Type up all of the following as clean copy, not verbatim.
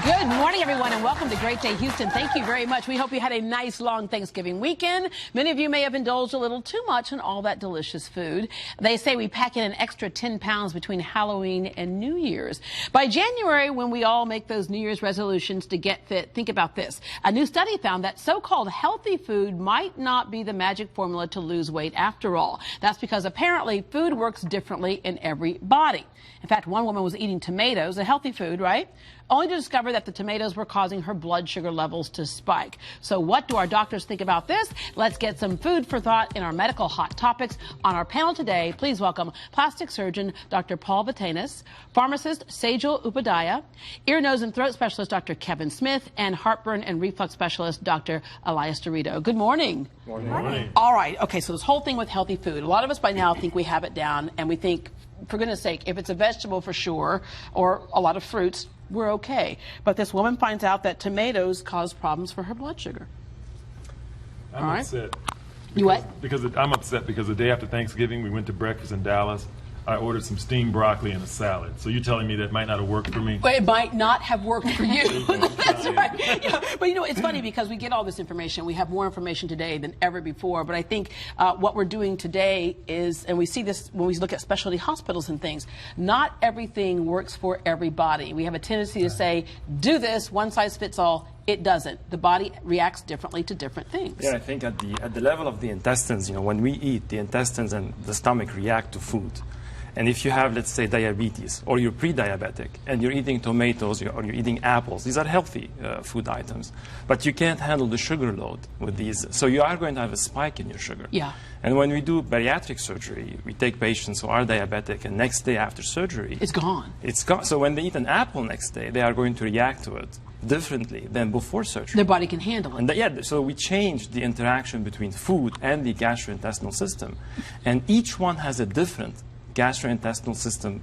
Good morning, everyone, and welcome to Great Day Houston. Thank you very much. We hope you had a nice, long Thanksgiving weekend. Many of you may have indulged a little too much in all that delicious food. They say we pack in an extra 10 pounds between Halloween and New Year's. By January, when we all make those New Year's resolutions to get fit, think about this. A new study found that so-called healthy food might not be the magic formula to lose weight after all. That's because apparently food works differently in every body. In fact, one woman was eating tomatoes, a healthy food, right? Only to discover that the tomatoes were causing her blood sugar levels to spike. So what do our doctors think about this? Let's get some food for thought in our medical hot topics. On our panel today, please welcome plastic surgeon Dr. Paul Vitenas, pharmacist Sejal Upadhyaya, ear, nose, and throat specialist Dr. Kevin Smith, and heartburn and reflux specialist Dr. Elias Dorito. Good morning. Morning. Morning. All right. Okay, so this whole thing with healthy food, a lot of us by now think we have it down, and we think, for goodness sake, if it's a vegetable for sure, or a lot of fruits, we're okay. But this woman finds out that tomatoes cause problems for her blood sugar. I'm upset. You what? Because I'm upset because the day after Thanksgiving, we went to breakfast in Dallas. I ordered some steamed broccoli and a salad. So you're telling me that might not have worked for me? Well, it might not have worked for you. That's right. Yeah. But you know, it's funny because we get all this information. We have more information today than ever before. But I think what we're doing today is, and we see this when we look at specialty hospitals and things, not everything works for everybody. We have a tendency to say, do this, one size fits all. It doesn't. The body reacts differently to different things. Yeah, I think at the level of the intestines, you know, when we eat, the intestines and the stomach react to food. And if you have, let's say, diabetes, or you're pre-diabetic, and you're eating tomatoes or you're eating apples, these are healthy food items. But you can't handle the sugar load with these. So you are going to have a spike in your sugar. Yeah. And when we do bariatric surgery, we take patients who are diabetic, and next day after surgery, it's gone. It's gone. So when they eat an apple next day, they are going to react to it differently than before surgery. Their body can handle it. And yeah, so we changed the interaction between food and the gastrointestinal system. And each one has a different gastrointestinal system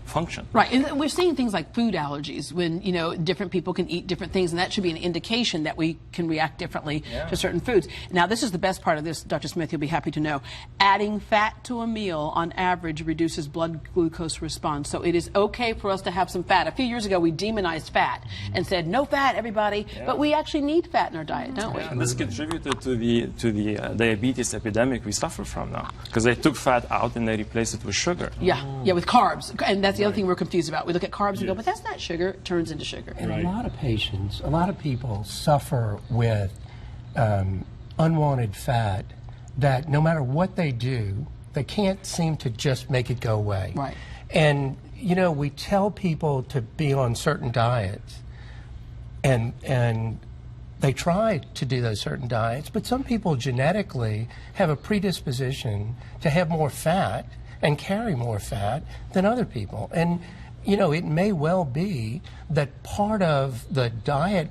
function. Right, and we're seeing things like food allergies when, you know, different people can eat different things, and that should be an indication that we can react differently to certain foods. Now, this is the best part of this, Dr. Smith, you'll be happy to know. Adding fat to a meal, on average, reduces blood glucose response. So it is okay for us to have some fat. A few years ago, we demonized fat and said, no fat, everybody, but we actually need fat in our diet, don't we? And this contributed to the diabetes epidemic we suffer from now, because they took fat out and they replaced it with sugar. Yeah, with carbs. And that's the other thing we're confused about. We look at carbs and go, but that's not sugar. It turns into sugar. And a lot of patients, a lot of people suffer with unwanted fat that no matter what they do, they can't seem to just make it go away. Right. And, you know, we tell people to be on certain diets, and they try to do those certain diets, but some people genetically have a predisposition to have more fat and carry more fat than other people. And, you know, it may well be that part of the diet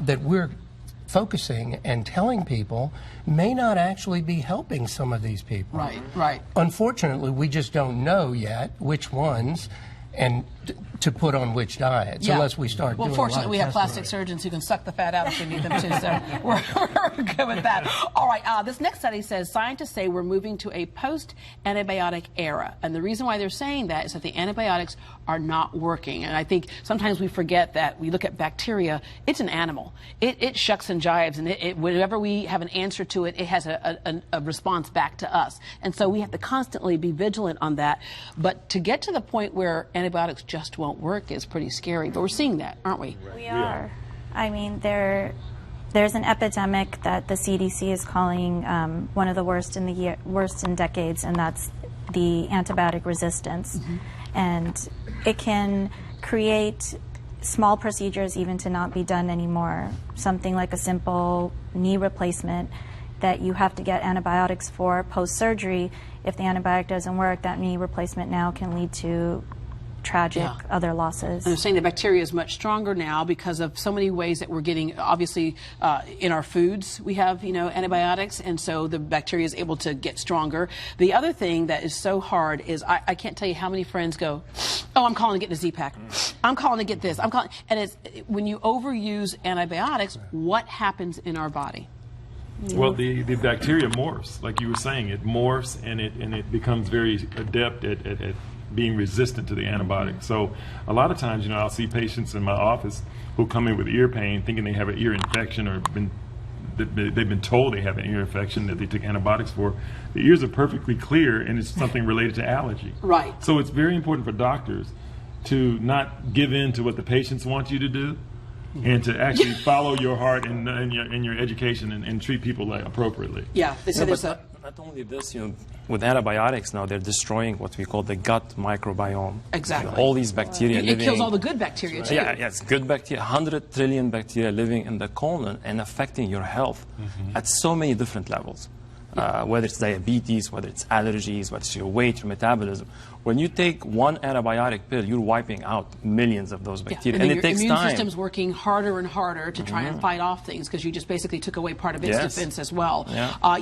that we're focusing and telling people may not actually be helping some of these people. Right, right. Unfortunately, we just don't know yet which ones and to put on which diets, unless we start doing a lot of fortunately, we have testing. plastic surgeons who can suck the fat out if we need them to, so we're good with that. All right, this next study says scientists say we're moving to a post-antibiotic era, and the reason why they're saying that is that the antibiotics are not working. And I think sometimes we forget that. We look at bacteria, it's an animal. It shucks and jives, and whenever we have an answer to it, it has a response back to us. And so we have to constantly be vigilant on that. But to get to the point where antibiotics just won't work is pretty scary. But we're seeing that, aren't we? We are. I mean, there's an epidemic that the CDC is calling one of the worst in decades, and that's the antibiotic resistance. And it can create small procedures even to not be done anymore. Something like a simple knee replacement that you have to get antibiotics for post-surgery. If the antibiotic doesn't work, that knee replacement now can lead to tragic other losses. And they're saying the bacteria is much stronger now because of so many ways that we're getting, obviously, in our foods we have, you know, antibiotics, and so the bacteria is able to get stronger. The other thing that is so hard is I can't tell you how many friends go, oh, I'm calling to get the Z-Pack. I'm calling to get this. I'm calling, and it's when you overuse antibiotics, what happens in our body? Well, the bacteria morphs, like you were saying. It morphs and it becomes very adept at being resistant to the antibiotic. So a lot of times, I'll see patients in my office who come in with ear pain thinking they have an ear infection or they've been told they have an ear infection that they took antibiotics for. The ears are perfectly clear and it's something related to allergy. Right. So it's very important for doctors to not give in to what the patients want you to do and to actually follow your heart and your education and treat people appropriately. Yeah, they say there's not only this, with antibiotics now, they're destroying what we call the gut microbiome. Exactly. All these bacteria it living... kills all the good bacteria, too. Yeah, it's good bacteria, 100 trillion bacteria living in the colon and affecting your health at so many different levels. Whether it's diabetes, whether it's allergies, whether it's your weight, your metabolism. When you take one antibiotic pill, you're wiping out millions of those bacteria, and it takes time. Your immune system's working harder and harder to try and fight off things because you just basically took away part of its defense as well.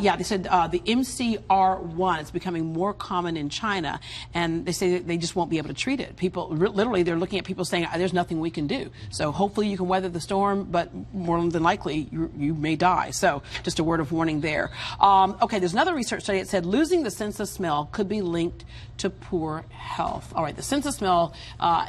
Yeah, they said the MCR1 is becoming more common in China, and they say that they just won't be able to treat it. People, literally, they're looking at people saying, there's nothing we can do. So hopefully you can weather the storm, but more than likely you may die. So just a word of warning there. Okay, there's another research study that said losing the sense of smell could be linked to poor health. All right, the sense of smell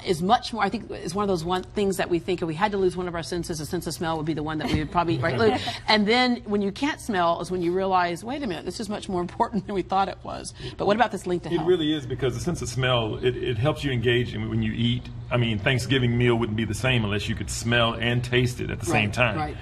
is much more, I think, is one of those things that we think if we had to lose one of our senses, the sense of smell would be the one that we would probably lose. And then when you can't smell is when you realize, wait a minute, this is much more important than we thought it was. But what about this link to health? It really is, because the sense of smell, it helps you engage when you eat. I mean, Thanksgiving meal wouldn't be the same unless you could smell and taste it at the same time. Right.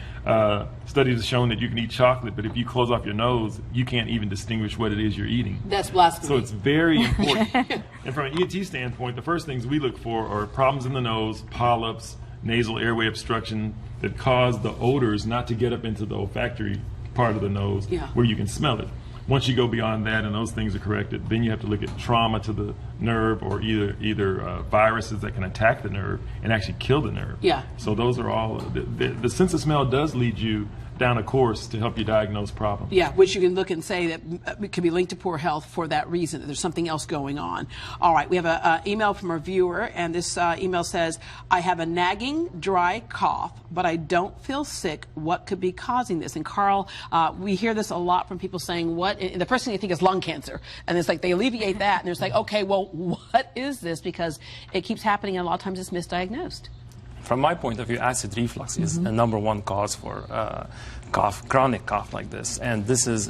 Studies have shown that you can eat chocolate, but if you close off your nose, you can't even distinguish what it is you're eating. That's blasphemy. So it's very important. And from an ENT standpoint, the first things we look for are problems in the nose, polyps, nasal airway obstruction that cause the odors not to get up into the olfactory part of the nose where you can smell it. Once you go beyond that and those things are corrected, then you have to look at trauma to the nerve or either viruses that can attack the nerve and actually kill the nerve. Yeah. So those are all, the sense of smell does lead you down a course to help you diagnose problems. Yeah, which you can look and say that it could be linked to poor health for that reason. There's something else going on. All right, we have an email from our viewer, and this email says, I have a nagging dry cough, but I don't feel sick. What could be causing this? And Carl, we hear this a lot from people saying, the first thing they think is lung cancer. And it's like they alleviate that, and it's like, okay, well, what is this? Because it keeps happening, and a lot of times it's misdiagnosed. From my point of view, acid reflux is the #1 cause for cough, chronic cough like this. And this is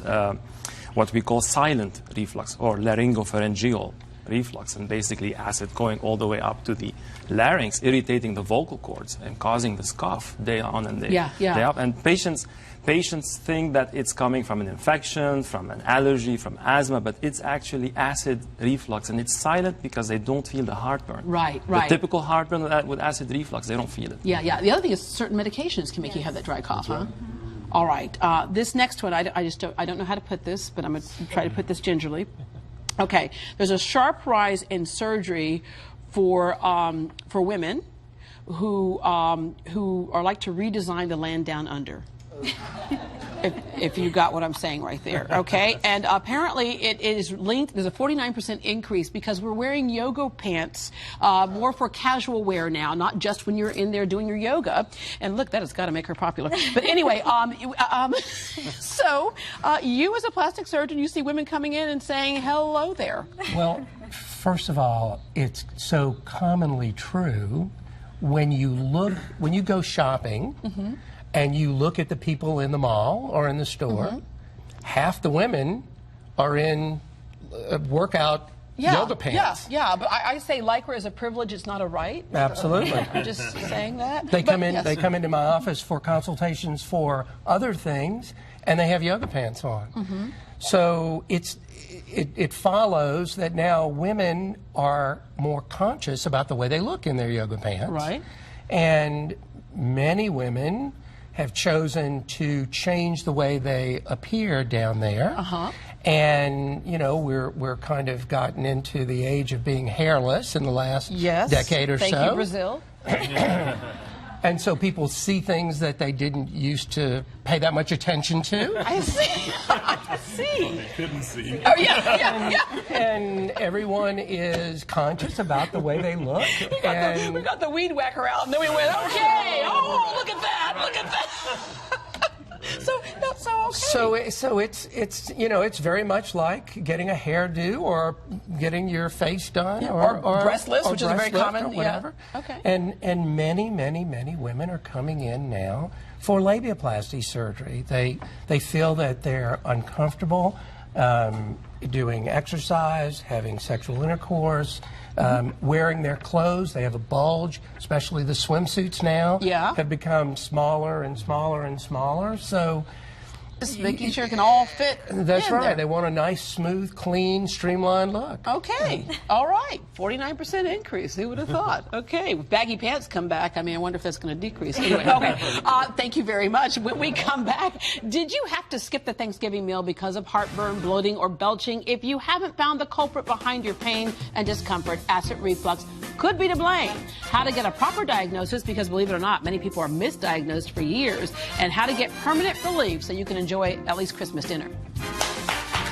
what we call silent reflux or laryngopharyngeal reflux, and basically acid going all the way up to the larynx, irritating the vocal cords and causing this cough day on and day out. And patients think that it's coming from an infection, from an allergy, from asthma, but it's actually acid reflux, and it's silent because they don't feel the heartburn. Right. The typical heartburn with acid reflux, they don't feel it. Yeah. The other thing is certain medications can make you have that dry cough, huh? All right. This next one, I don't know how to put this, but I'm going to try to put this gingerly. Okay. There's a sharp rise in surgery for women who are like to redesign the land down under. If you got what I'm saying right there, okay? And apparently it is linked, there's a 49% increase because we're wearing yoga pants more for casual wear now, not just when you're in there doing your yoga. And look, that has got to make her popular. But anyway, so you as a plastic surgeon, you see women coming in and saying, hello there. Well, first of all, it's so commonly true when you go shopping, and you look at the people in the mall or in the store, half the women are in workout yoga pants. Yeah, but I say lycra is a privilege, it's not a right. Absolutely. I'm just saying that. They come into my office for consultations for other things, and they have yoga pants on. So it follows that now women are more conscious about the way they look in their yoga pants. Right. And many women have chosen to change the way they appear down there. And, we're kind of gotten into the age of being hairless in the last decade or so. Thank you, Brazil. And so people see things that they didn't used to pay that much attention to. I see. They couldn't see. Oh, yeah. And everyone is conscious about the way they look. We got the weed whacker out, and then we went, okay, look at that. So it's you know, it's very much like getting a hairdo or getting your face done, or breast lifts, which is a very breast lift common, or whatever. yeah. Okay. And many women are coming in now for labiaplasty surgery. They feel that they're uncomfortable doing exercise, having sexual intercourse, wearing their clothes. They have a bulge, especially the swimsuits now have become smaller and smaller and smaller. So just making sure it can all fit. That's in right. there. They want a nice, smooth, clean, streamlined look. Okay. All right. 49% increase. Who would have thought? Okay. With baggy pants come back, I mean, I wonder if that's going to decrease. Anyway, okay. Thank you very much. When we come back, did you have to skip the Thanksgiving meal because of heartburn, bloating, or belching? If you haven't found the culprit behind your pain and discomfort, acid reflux could be to blame. How to get a proper diagnosis, because believe it or not, many people are misdiagnosed for years, and how to get permanent relief so you can enjoy at least Christmas dinner.